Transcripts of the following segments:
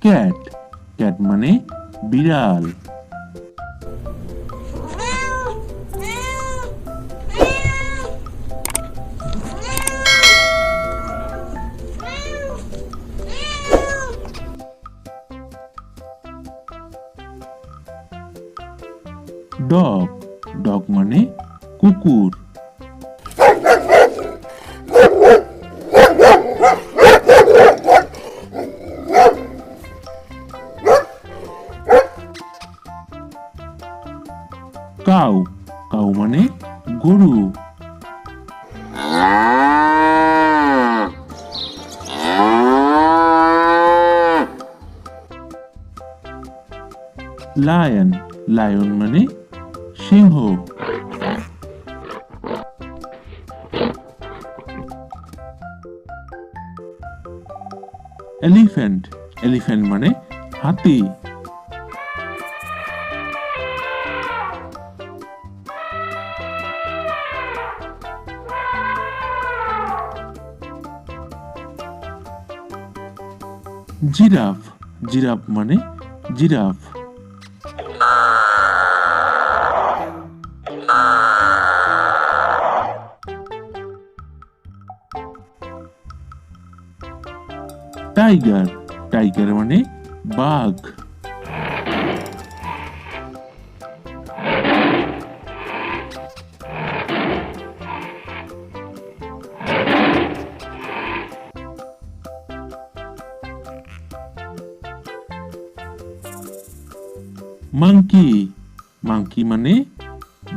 Cat cat মানে বিড়াল। Dog dog মানে কুকুর। কাউ কাউ মানে গরু। লায়ন লায়ন মানে সিংহ। এলিফ্যান্ট এলিফ্যান্ট মানে হাতি। জিরাফ জিরাফ মানে জিরাফ। টাইগার টাইগার মানে বাঘ। মাংকি মাংকি মানে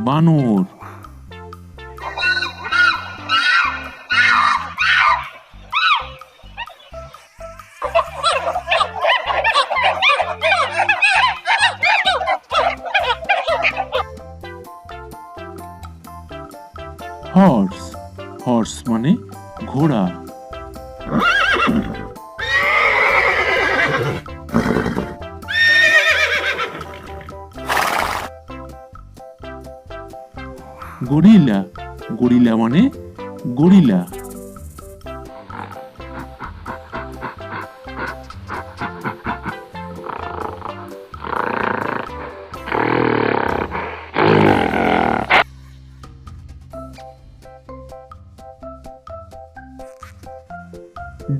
বানর। হর্স হর্স মানে ঘোড়া। গরিলা গরিলা মানে গরিলা।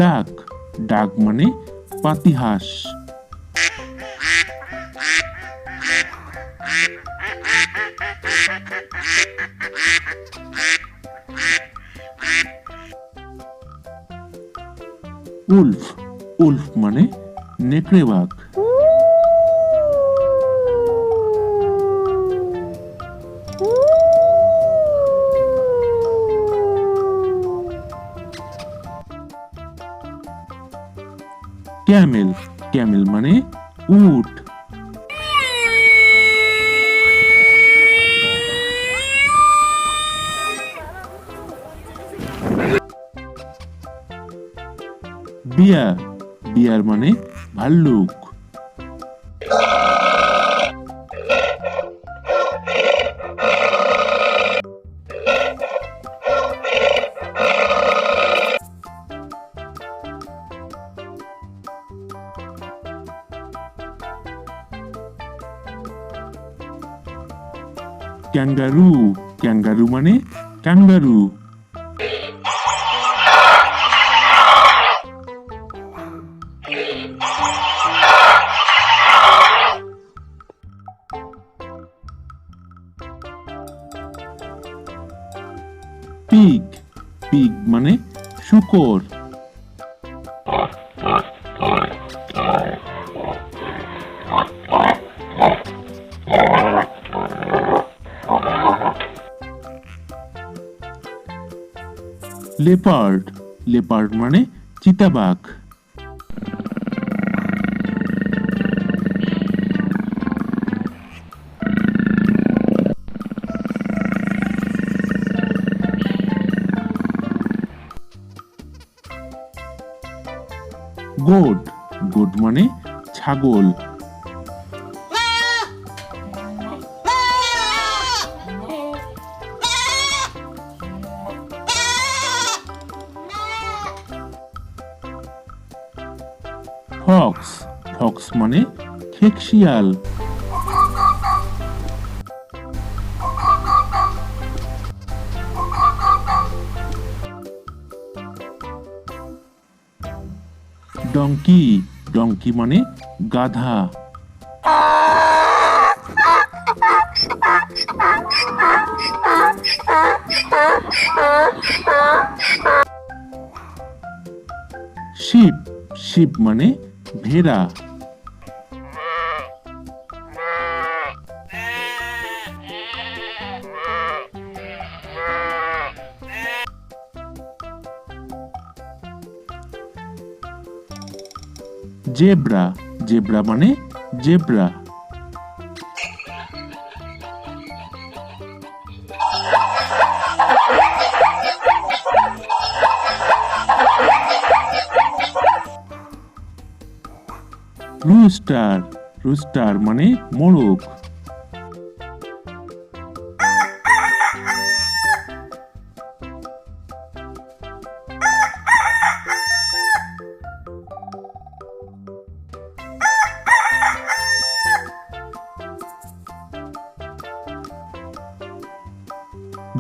ডাক ডাক মানে পাতিহাঁস। উলফ উলফ মানে নেকড়ে বাঘ। ক্যামেল ক্যামেল মানে উট। বিয়ার বিয়ার মানে ভাল্লুক। ক্যাঙ্গারু ক্যাঙ্গারু মানে ক্যাঙ্গারু। পিগ পিগ মানে শূকর। লেপার্ড লেপার্ড মানে চিতাবাঘ। গোট গোট মানে ছাগল। ফক্স ফক্স মানে খেকশিয়াল। ডঙ্কি ডঙ্কি মানে গাধা। শিপ শিপ মানে ভেড়া। জেব্রা জেব্রা মানে জেব্রা। রুস্টার রুস্টার মানে মোরগ।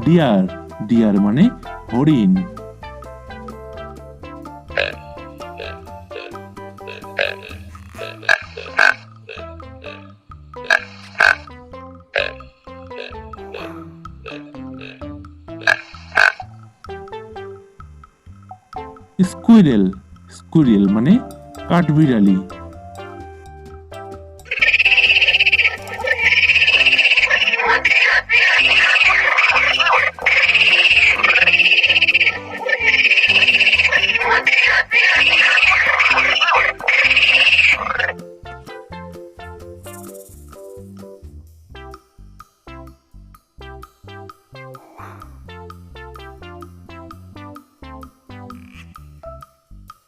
ডিয়ার ডিয়ার মানে হরিণ। স্কুইরেল স্কুইরেল মানে কাঠবিড়ালি।